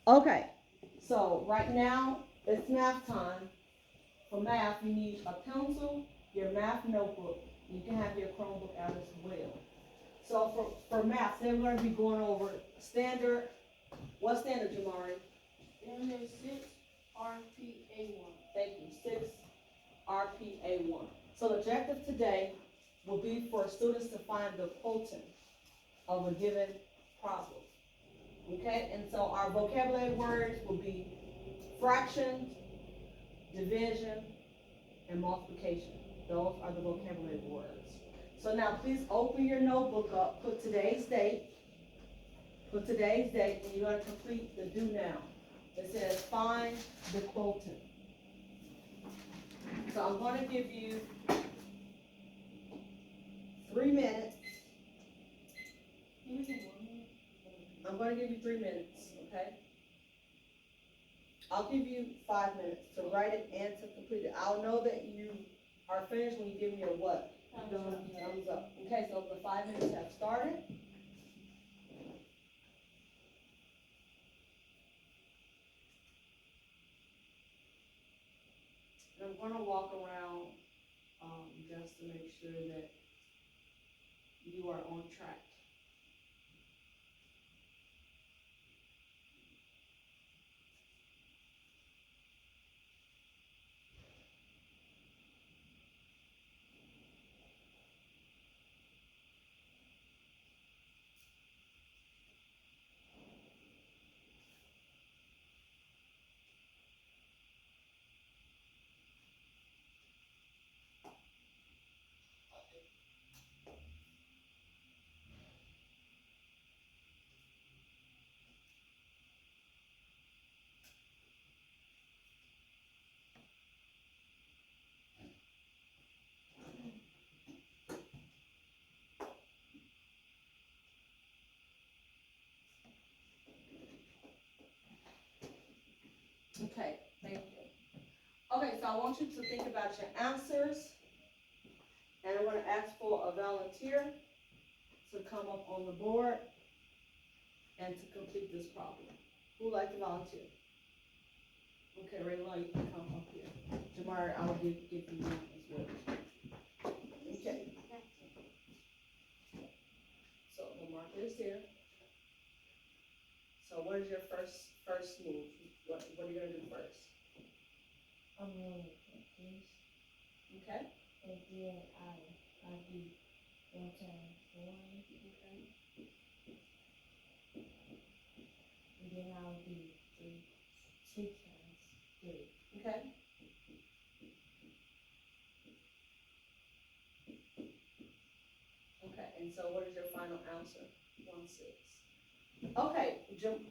Okay, so right now it's math time. For math, you need a pencil, your math notebook. You can have your Chromebook out as well. So for math, then we're going to be going over standard. What standard, Jamari? Standard 6 RPA1. Thank you. 6 RPA1. So the objective today will be for students to find the quotient of a given problem. Okay, and so our vocabulary words will be fraction, division, and multiplication. Those are the vocabulary words. So now please open your notebook up, put today's date, and you're going to complete the do now. It says find the quotient. So I'm going to give you 3 minutes. I'm going to give you 3 minutes, okay? I'll give you 5 minutes to write it and to complete it. I'll know that you are finished when you give me a what? Thumbs up. Okay, so the 5 minutes have started. And I'm going to walk around just to make sure that you are on track. Okay, thank you. Okay, so I want you to think about your answers, and I'm going to ask for a volunteer to come up on the board and to complete this problem. Who would like to volunteer? Okay, Raylon, you can come up here. Jamari, I'll give you one as well. Okay. So the marker is here. So what is your first move? What are you gonna do first? I'm going to put this, Okay. and then I'll do 1 times 1, Okay. and then I'll do 2 times 3. Okay. Okay. And so what is your final answer? 1/6. Okay.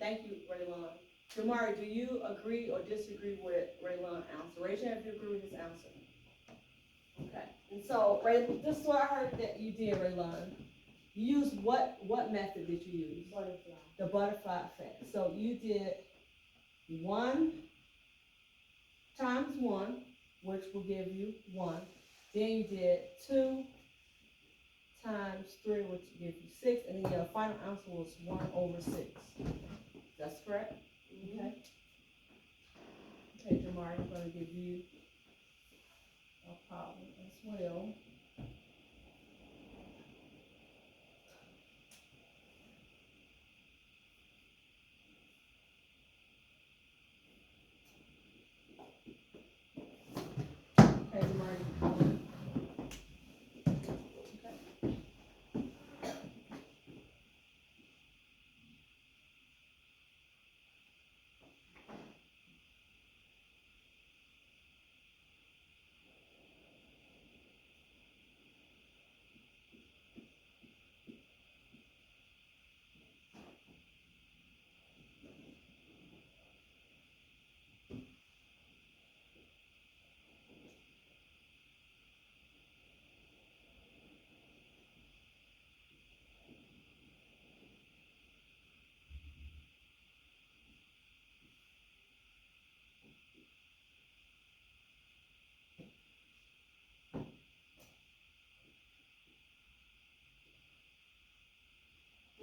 Thank you, Raylon. Jamari, do you agree or disagree with Raylon's answer? Raise your hand if you agree with his answer. Okay. And so, this is what I heard that you did, Raylon. You used what method did you use? Butterfly. The butterfly effect. So you did 1 times 1, which will give you 1. Then you did 2 times 3, which will give you 6. And then your final answer was 1/6. That's correct? Okay. Okay, Jamari, I'm going to give you a problem as well. Okay, Jamari. Okay.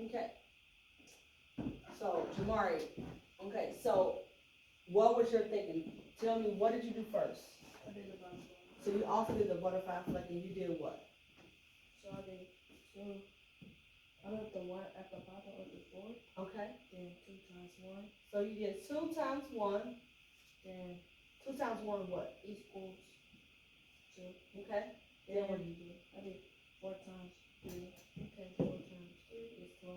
Okay. So, Jamari, Okay, so what was your thinking? Tell me, what did you do first? I did the butterfly. So you also did the butterfly flag and you did what? So I did two. I left the one at the bottom of the board, Okay, then 2 times 1, so you did 2 times 1, then 2 times 1 what? equals 2. Okay, then what did you do? I did 4 times 3. Okay, 4 times 3 is 12.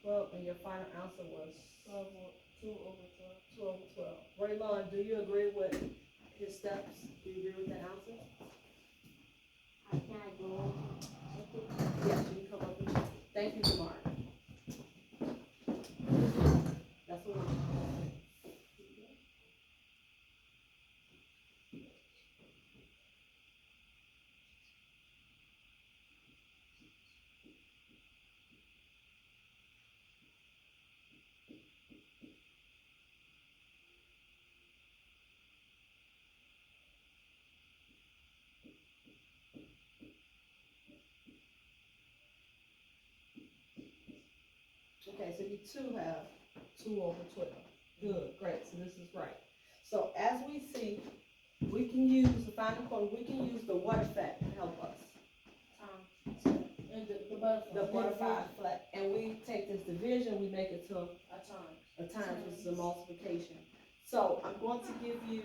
12, and your final answer was 2 over 12. 2 over 12. Raylon, do you agree with his steps? Do you agree with the answer? Can I go? Yes, you can come up and check it. Thank you, Jamar. That's the one. Okay, so you two have 2 over 12. Good, great, so this is right. So as we see, we can use the final quote, we can use the what effect to help us. Times. And the butterfly. The butterfly effect, and we take this division, we make it to A times. a times, which is a multiplication. So I'm going to give you,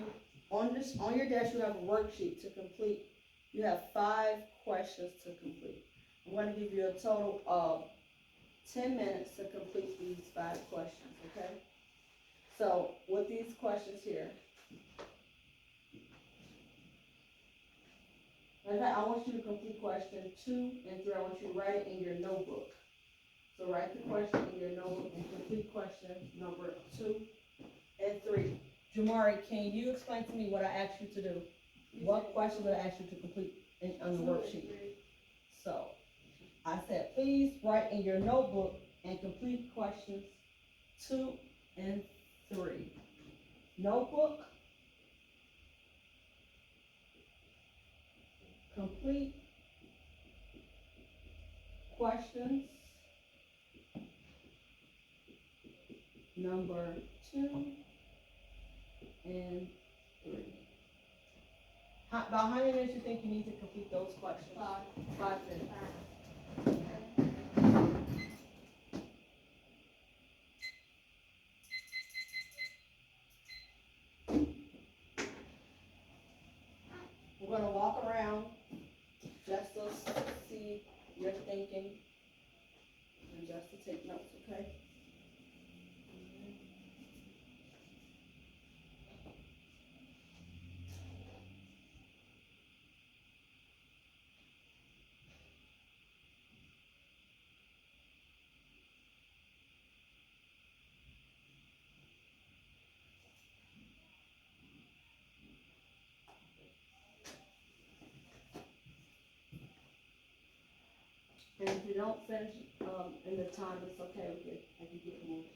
on your desk, you have a worksheet to complete. You have 5 questions to complete. I'm going to give you a total of 10 minutes to complete these 5 questions, okay? So with these questions here, in fact, I want you to complete question 2 and 3. I want you to write it in your notebook. So write the question in your notebook and complete question number 2 and 3. Jamari, can you explain to me what I asked you to do? What question did I ask you to complete on the worksheet? So, I said, please write in your notebook and complete questions 2 and 3. Notebook, complete questions number 2 and 3. About how many minutes you think you need to complete those questions? 5 minutes. We're gonna walk around just to see your thinking and just to take notes, okay? And if you don't finish, in the time, it's okay, I can get more time.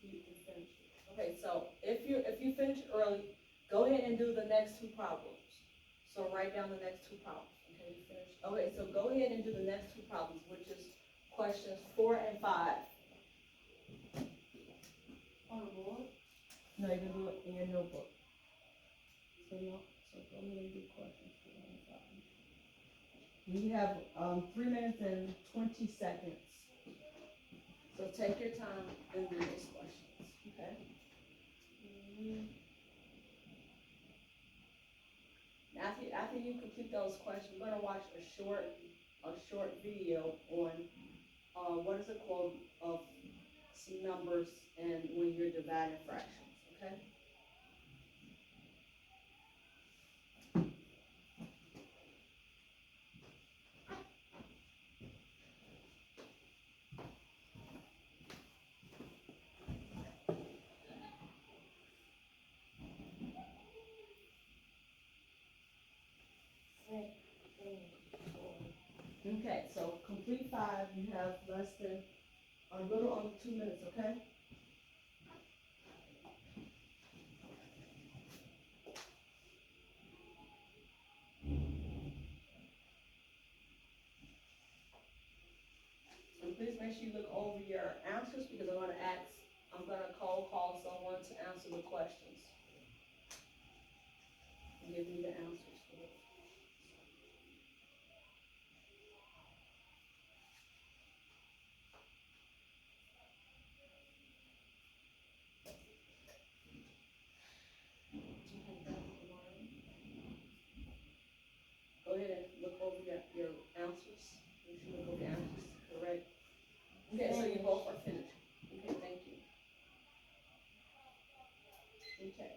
You can finish it. Okay, so if you finish early, go ahead and do the next 2 problems. So write down the next 2 problems, okay, you finished? Okay, so go ahead and do the next 2 problems, which is questions 4 and 5. On the board? No, you can do it in your notebook. So go ahead and do questions 4 and 5. You have, 3 minutes and 20 seconds. So take your time and do these questions, okay? After you complete those questions, we're gonna watch a short video on, what is it called, of some numbers and when you're dividing fractions, okay? Okay, so complete 5, you have less than, a little under 2 minutes, okay? And please make sure you look over your answers because I'm gonna cold call someone to answer the questions. Give me the answers for it. Go ahead and look over your answers. Make sure you look over your answers, correct? Okay, so you both are finished. Okay, thank you. Okay.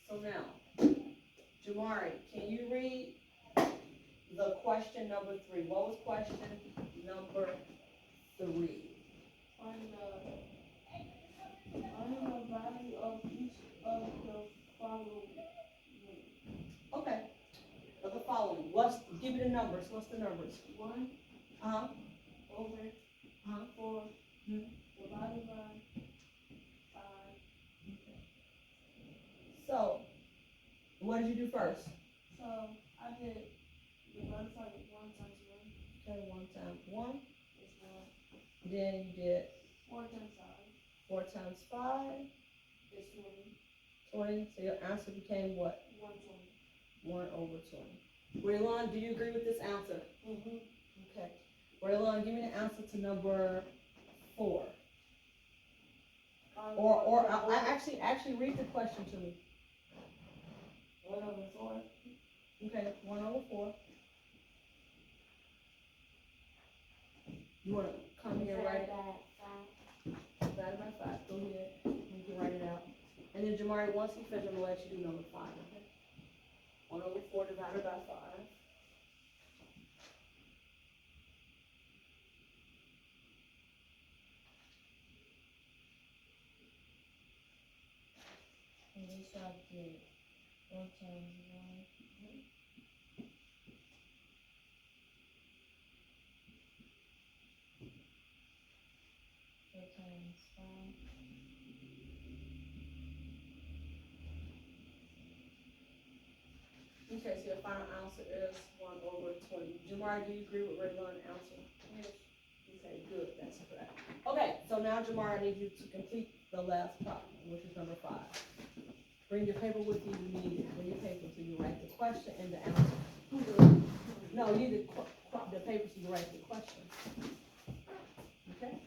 So now, Jamari, can you read the question number 3? What was question number 3? Find the value of each of the following. Okay. Of the following, give me the numbers, what's the numbers? 1 Uh-huh, over uh-huh. 4 Mhm. divided by 5. So, what did you do first? So I did divided by 1 times 1 Okay, 1 times 1, is 1. then you did 4 times 5 4 times 5, is 20. 20, so your answer became what? 120. 1 over 20. Raylon, do you agree with this answer? Mm-hmm. Okay. Raylon, give me the answer to number 4. Or I actually read the question to me. 1 over 4. Okay, 1 over 4. You wanna come here and write it? Divided by 5, go ahead, you can write it out. And then Jamari, once he finishes, I'm gonna let you do number 5, okay? 1 over 4 divided by 5. And this I did 1 times 1. 4 times 5. Okay, so your final answer is 1 over 20. Jamari, do you agree with Raylon's answer? Yes. Okay, good, that's correct. Okay, so now Jamari, I need you to complete the last problem, which is number 5. Bring your paper with you, you need it, bring your paper so you write the question and the answer. No, you need the paper so you write the question. Okay?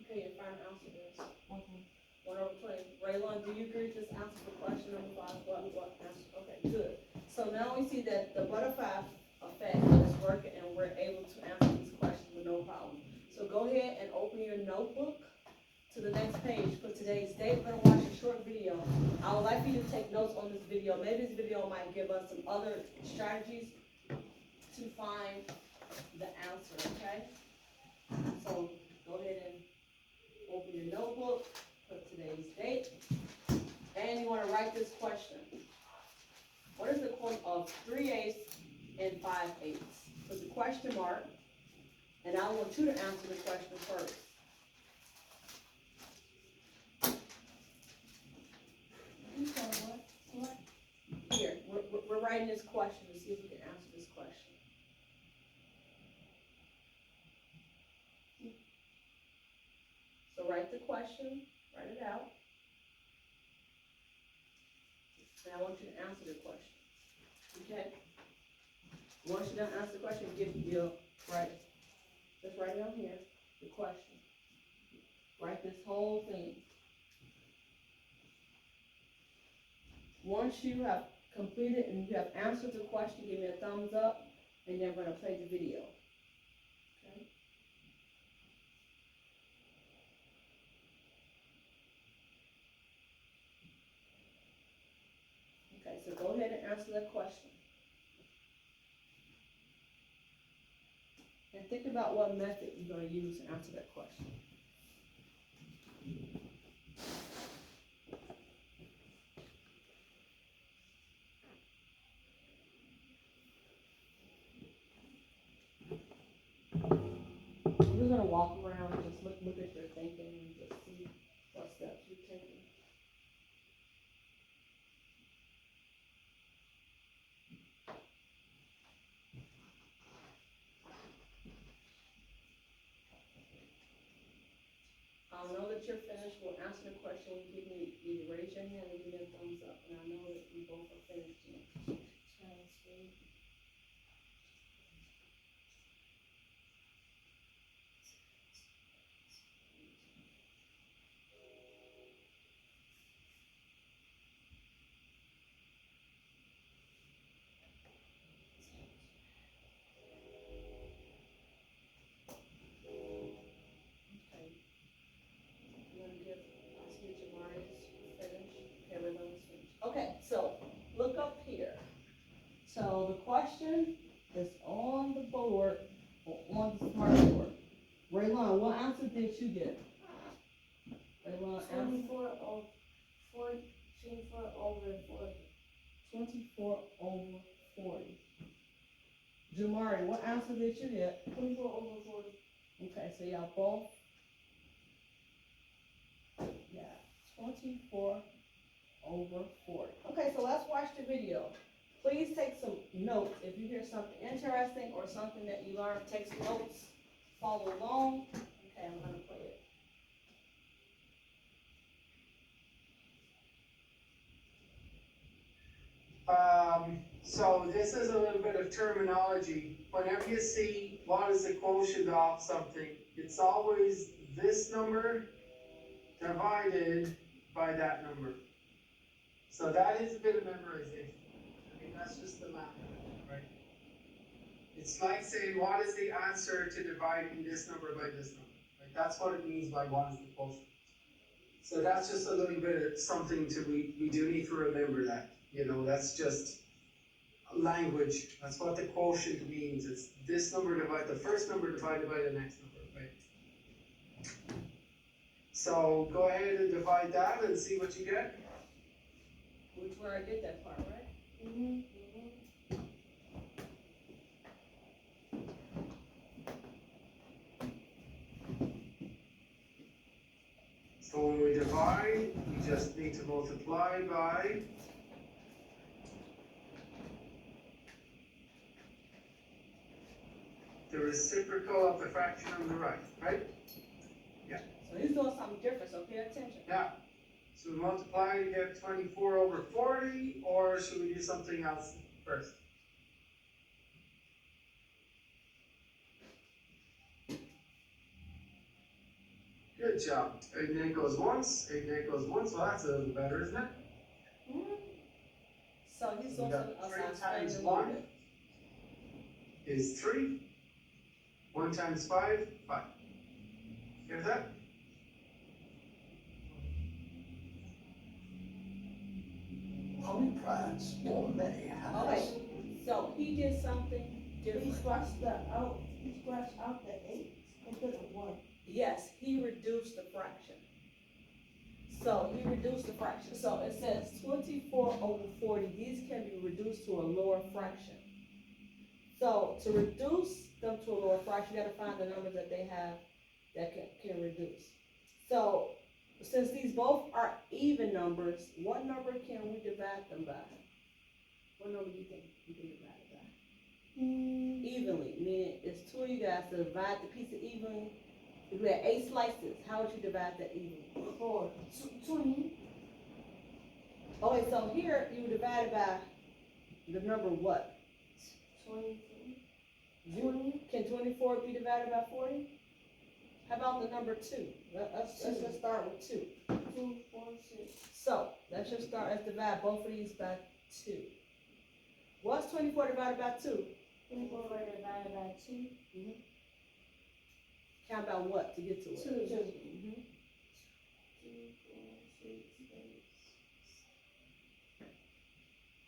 Okay, your final answer is? 1 over 20. Raylon, do you agree with this answer for question number 5? What answer? Okay, good. So now we see that the butterfly effect is working and we're able to answer these questions with no problem. So go ahead and open your notebook to the next page for today's date. We're gonna watch a short video. I would like for you to take notes on this video. Maybe this video might give us some other strategies to find the answer, okay? So go ahead and open your notebook, put today's date, and you wanna write this question. What is the equivalent of 3/8 and 5/8? Put the question mark, and I want you to answer the question first. You said what? What? Here, we're writing this question to see if we can answer this question. So write the question, write it out. And I want you to answer the question. Okay? Once you're done answering the question, right, just write down here, the question. Write this whole thing. Once you have completed and you have answered the question, give me a thumbs up, and then I'm gonna play the video. Okay? Okay, so go ahead and answer that question. And think about what method you're gonna use to answer that question. I'm just gonna walk around and just look at your thinking and just see what steps you're taking. I'll know that you're finished. We'll answer the question. Give me, either raise your hand or give me a thumbs up, and I know that we both are finished now. Okay. You wanna give, I see Jamari's finished. Okay, everyone's finished. Okay, so look up here. So the question is on the board or on the smartboard. Raylon, what answer did you get? Raylon, answer 24 over 40. 24 over 40. 24 over 40. Jamari, what answer did you get? 24 over 40. Okay, so y'all both. Yeah, 24 over 40. Okay, so let's watch the video. Please take some notes. If you hear something interesting or something that you learned, take some notes. Follow along. Okay, I'm gonna play it. So this is a little bit of terminology. Whenever you see what is the quotient of something, it's always this number divided by that number. So that is a bit of memorization. I mean, that's just the math, right? It's like saying, what is the answer to dividing this number by this number? Right? That's what it means by what is the quotient. So that's just a little bit of something we do need to remember that. You know, that's just language. That's what the quotient means. It's this number divided, the first number divided by the next number, right? So go ahead and divide that and see what you get. Which where I did that part, right? Mm-hmm. So when we divide, we just need to multiply by the reciprocal of the fraction on the right, right? So he's doing something different, so pay attention. Yeah. So we multiply to get 24 over 40, or should we do something else first? Good job. 8 and 8 goes once, 8 and 8 goes once, well that's a little better, isn't it? Mm-hmm. So he's We doing got something else. 3 I'll explain times in a little 1 bit. is 3. 1 times 5, 5. Get that? How many plants or many has? Okay, so he did something He different. scratched out the 8 and put a 1. Yes, he reduced the fraction. So he reduced the fraction. So it says 24 over 40. These can be reduced to a lower fraction. So to reduce them to a lower fraction, you gotta find the numbers that they have that can reduce. So since these both are even numbers, what number can we divide them by? What number do you think you can divide it by? Evenly, meaning it's two of you guys to divide the piece of evenly. If we had 8 slices, how would you divide that evenly? 20. Okay, so here you divide it by The number what? 24. Can 24 be divided by 40? How about the number 2? Let's just start with 2. 2, 4, 6. So, let's just start, let's divide both of these by 2. What's 24 divided by 2? 24 divided by 2. Count by what to get to it? 2. 2, 4, 6, 8,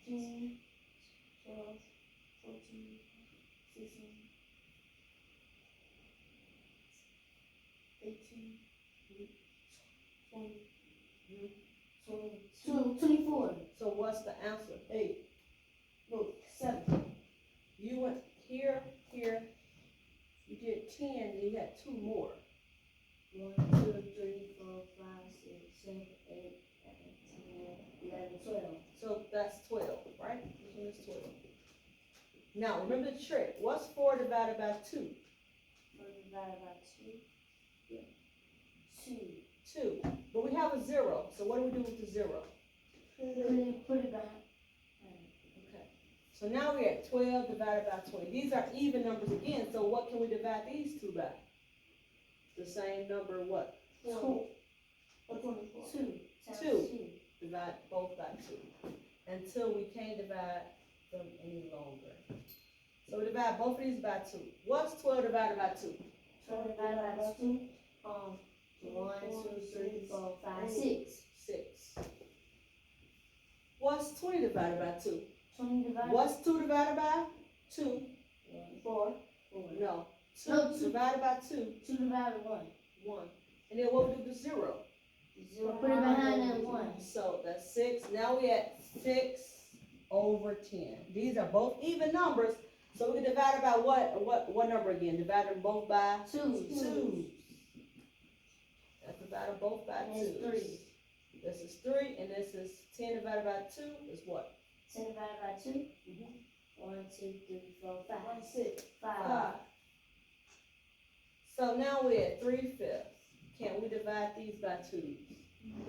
10, 12, 14, 16, 18, 20, 24. So what's the answer? 8. Look, 7. You went here, here, you did 10, and you had 2 more. 1, 2, 3, 4, 5, 6, 7, 8, 9, 10, 11, 12. So that's 12, right? This one is 12. Now, remember the trick. What's 4 divided by 2? 4 divided by 2. 2. 2. But we have a 0, so what do we do with the 0? Put it back. Okay. So now we're at 12 divided by 20. These are even numbers again, so what can we divide these two by? The same number, what? 2. Or 24. 2. Times 2. 2. Divide both by 2. Until we can't divide them any longer. So we divide both of these by 2. What's 12 divided by 2? 12 divided by 2. 1, 2, 3, 4, 5, 6. 6. What's 20 divided by 2? 20 divided What's 2 divided by 2? by 4. 4. No. 2 No, 2. divided by 2, 2 divided by 1. 1. And then what we do with 0? 0. Put it behind that 1. So that's 6. Now we at 6 over 10. These are both even numbers. So we can divide it by what number again? Divide them both by 2. 2. That's divide them both by 2. And 3. This is 3, and this is 10 divided by 2 is what? 10 divided by 2. 1, 2, 3, 4, 5. 6. 5. 5. So now we're at 3/5. Can we divide these by 2?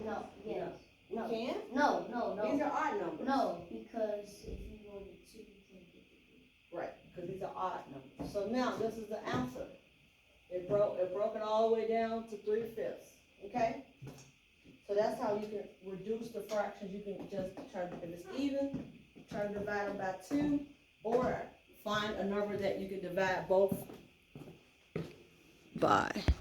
No. Yes. We No. can? No. No. These No. are odd numbers. No. Because if you go to 2, you can't get the Right, because these are odd numbers. So now this is the answer. It broke it all the way down to 3/5. Okay? So that's how you can reduce the fractions. You can just try to, if it's even, try to divide them by 2, or find a number that you can divide both by.